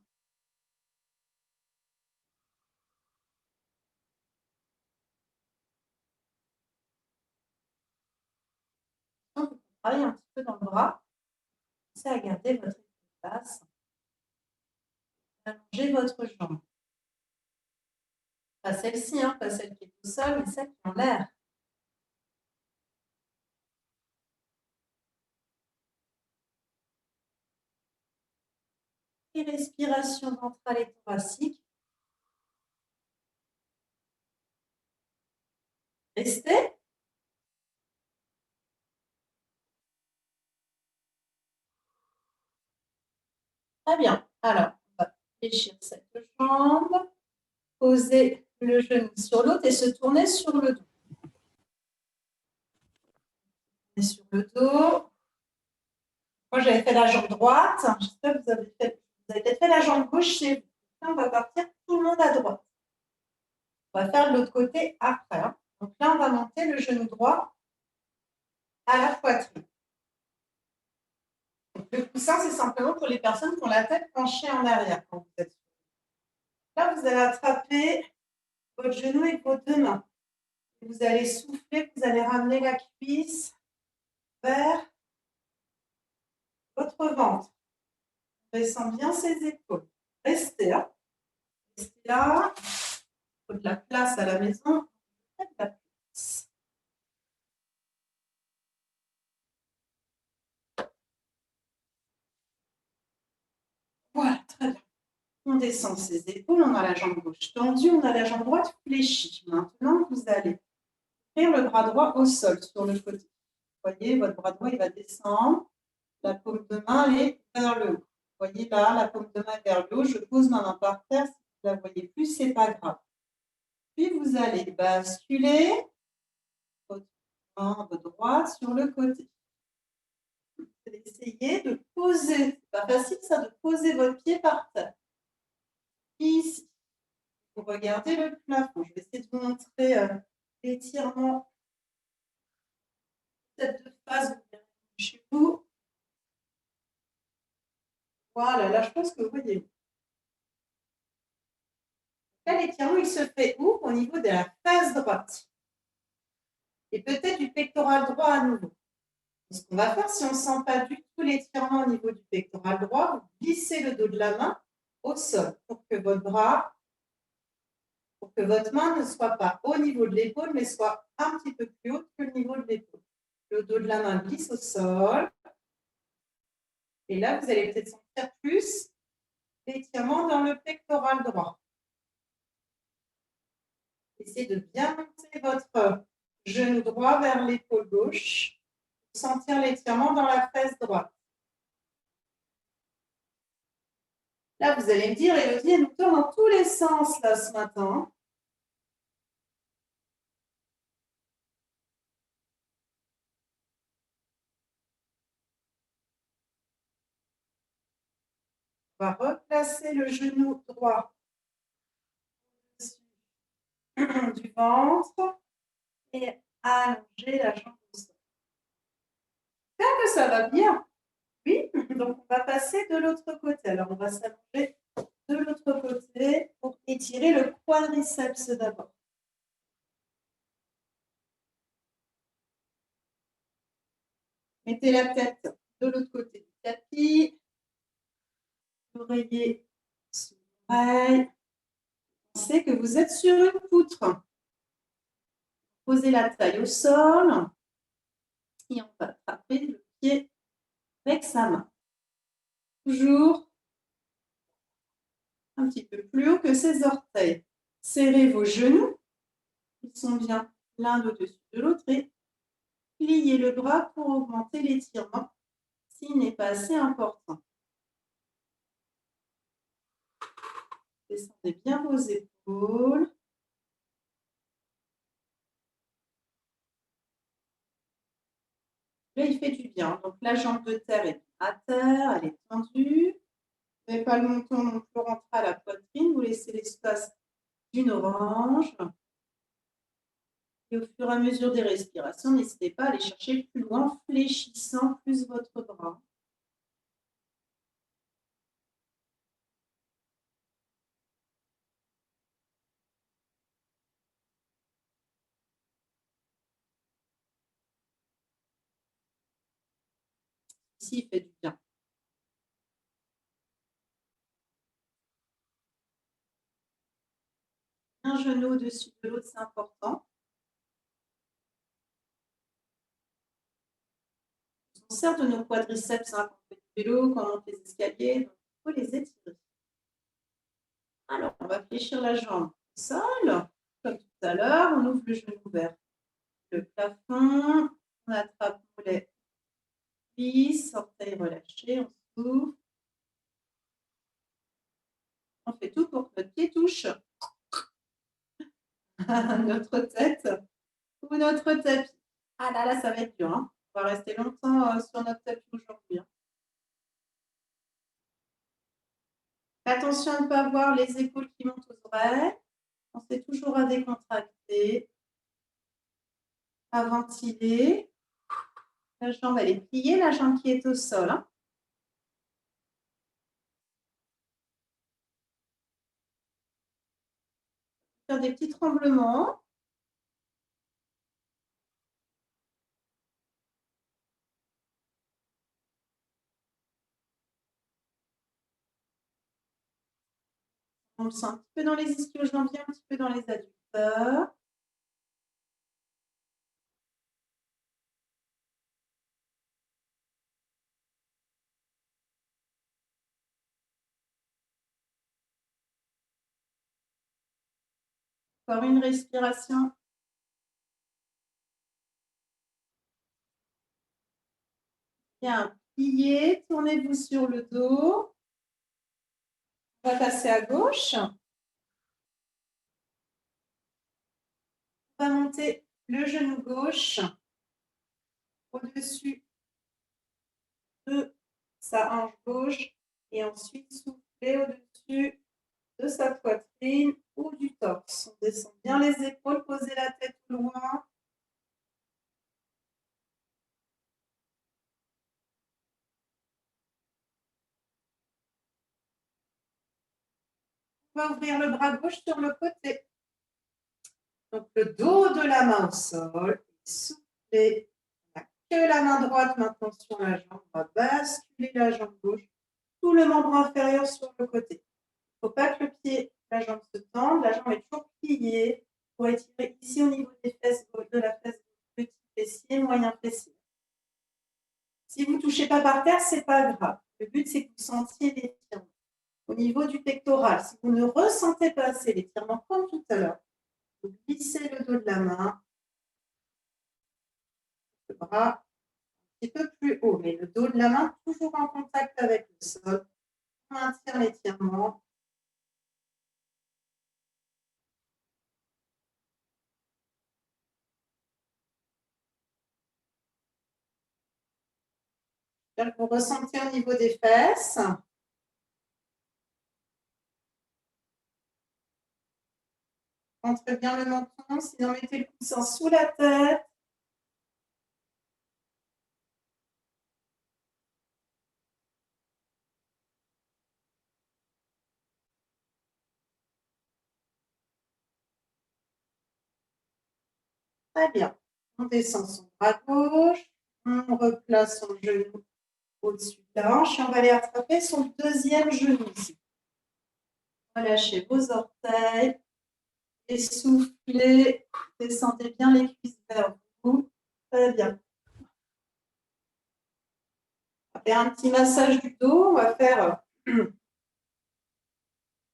travaille un petit peu dans le bras. Pensez à garder votre place. Allongez votre jambe. Pas celle-ci, hein, pas celle qui est au sol, mais celle qui est en l'air. Et respiration ventrale et thoracique. Restez. Très bien. Alors, on va fléchir cette jambe, poser le genou sur l'autre et se tourner sur le dos. Et sur le dos. Moi, j'avais fait la jambe droite. J'espère que vous avez peut-être fait la jambe gauche chez vous. Là, on va partir tout le monde à droite. On va faire de l'autre côté après. Hein. Donc là, on va monter le genou droit à la poitrine. Donc, le coussin, c'est simplement pour les personnes qui ont la tête penchée en arrière. Quand vous êtes... Là, vous allez attraper votre genou avec vos deux mains. Vous allez souffler, vous allez ramener la cuisse vers votre ventre. Descend bien ses épaules. Restez là. Restez là. Il faut de la place à la maison. Faites de la place. Voilà, très bien. On descend ses épaules, on a la jambe gauche tendue, on a la jambe droite fléchie. Maintenant, vous allez faire le bras droit au sol, sur le côté. Vous voyez, votre bras droit, il va descendre. La paume de main est vers le haut. Vous voyez là, la paume de main vers le haut. Je pose ma main par terre. Si vous ne la voyez plus, ce n'est pas grave. Puis, vous allez basculer votre main de droite sur le côté. Vous allez essayer de poser, c'est pas facile ça, de poser votre pied par terre. Ici, vous regardez le plafond. Je vais essayer de vous montrer l'étirement peut-être de face chez vous. Voilà, là je pense que vous voyez. Là, l'étirement, il se fait où? Au niveau de la face droite. Et peut-être du pectoral droit à nouveau. Ce qu'on va faire, si on ne sent pas du tout l'étirement au niveau du pectoral droit, vous glissez le dos de la main au sol pour que votre main ne soit pas au niveau de l'épaule, mais soit un petit peu plus haute que le niveau de l'épaule. Le dos de la main glisse au sol. Et là, vous allez peut-être sentir plus l'étirement dans le pectoral droit. Essayez de bien monter votre genou droit vers l'épaule gauche pour sentir l'étirement dans la fesse droite. Là, vous allez me dire, Élodie, elle nous tourne dans tous les sens là ce matin. On va replacer le genou droit au-dessus du ventre et allonger la jambe au sol. J'espère que ça va bien. Oui, donc on va passer de l'autre côté. Alors, on va s'allonger de l'autre côté pour étirer le quadriceps d'abord. Mettez la tête de l'autre côté du tapis. L'oreiller sous l'oreille. Pensez que vous êtes sur une poutre. Posez la taille au sol et on va attraper le pied avec sa main. Toujours un petit peu plus haut que ses orteils. Serrez vos genoux. Ils sont bien l'un au-dessus de l'autre et pliez le bras pour augmenter l'étirement s'il n'est pas assez important. Descendez bien vos épaules. Là, il fait du bien. Donc, la jambe de terre est à terre, elle est tendue. Vous n'avez pas le menton non plus rentré à la poitrine. Vous laissez l'espace d'une orange. Et au fur et à mesure des respirations, n'hésitez pas à aller chercher plus loin, fléchissant plus votre bras. ici, il fait du bien. Un genou au-dessus de l'autre, c'est important. On sert de nos quadriceps hein, quand on fait du vélo, quand on monte les escaliers, donc il faut les étirer. Alors, on va fléchir la jambe au sol, comme tout à l'heure, on ouvre le genou vers le plafond, on attrape mollet, cuisse, orteil relâché, on souffle. On fait tout pour que notre pied touche notre tête ou notre tapis. Ah là, ça va être dur. Hein. On va rester longtemps sur notre tapis aujourd'hui. Hein. Attention à ne pas avoir les épaules qui montent aux oreilles. Pensez toujours à décontracter, à ventiler. La jambe, elle est pliée, la jambe qui est au sol. Hein. Faire des petits tremblements. On le sent un petit peu dans les ischio-jambiers, un petit peu dans les adducteurs. Encore une respiration. Bien, pliez, tournez-vous sur le dos. On va passer à gauche. On va monter le genou gauche au-dessus de sa hanche gauche et ensuite souffler au-dessus de sa poitrine ou du torse. On descend bien les épaules, posez la tête loin. On va ouvrir le bras gauche sur le côté. Donc le dos de la main au sol, soufflez. Que la main droite maintenant sur la jambe, on va basculer la jambe gauche, tout le membre inférieur sur le côté. Il ne faut pas que le pied, la jambe se tende, la jambe est toujours pliée pour étirer ici au niveau des fesses, de la fesse, petit fessier, moyen fessier. Si vous ne touchez pas par terre, ce n'est pas grave. Le but, c'est que vous sentiez l'étirement. Au niveau du pectoral, si vous ne ressentez pas assez l'étirement comme tout à l'heure, vous glissez le dos de la main, le bras un petit peu plus haut, mais le dos de la main toujours en contact avec le sol. On maintient l'étirement. Vous ressentez au niveau des fesses. Entrez bien le menton, sinon mettez le coussin sous la tête. Très bien. On descend son bras gauche, on replace son genou au-dessus de la hanche et on va aller attraper son deuxième genou ici. Relâchez vos orteils, essoufflez, descendez bien les cuisses vers vous. Très bien. On va faire un petit massage du dos. On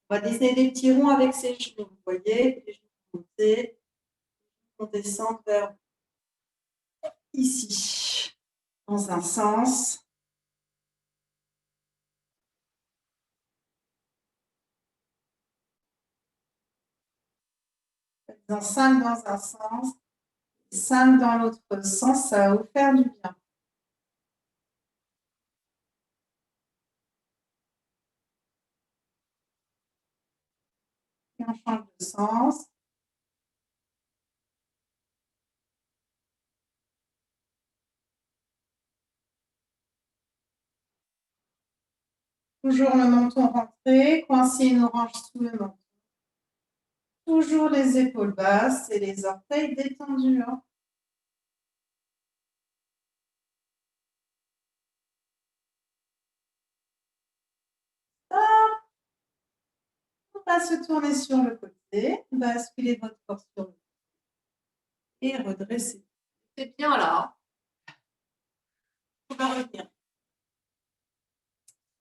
va dessiner des petits ronds avec ses genoux. Vous voyez, les genoux montés, on descend vers ici, dans un sens. Dans 5 dans un sens, 5 dans l'autre sens, ça va vous faire du bien. Et on change de sens. Toujours le menton rentré, coincez une orange sous le menton. Toujours les épaules basses et les orteils détendus. Hein. va se tourner sur le côté, basculer votre corps sur le côté et redresser. C'est bien là. On va revenir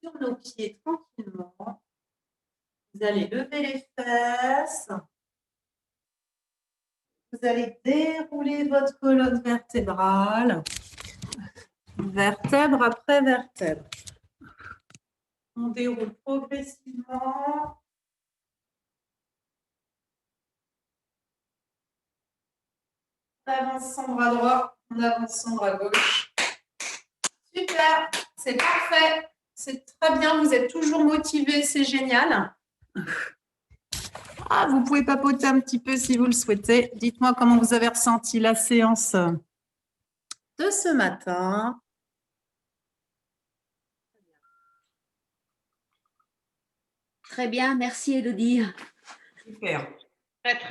sur nos pieds tranquillement. Vous allez lever les fesses. Vous allez dérouler votre colonne vertébrale, vertèbre après vertèbre. On déroule progressivement. On avance son bras droit, on avance son bras gauche. Super, c'est parfait. C'est très bien, vous êtes toujours motivé, c'est génial. Ah, vous pouvez papoter un petit peu si vous le souhaitez. Dites-moi comment vous avez ressenti la séance de ce matin. Très bien, merci Elodie. Super. Très, très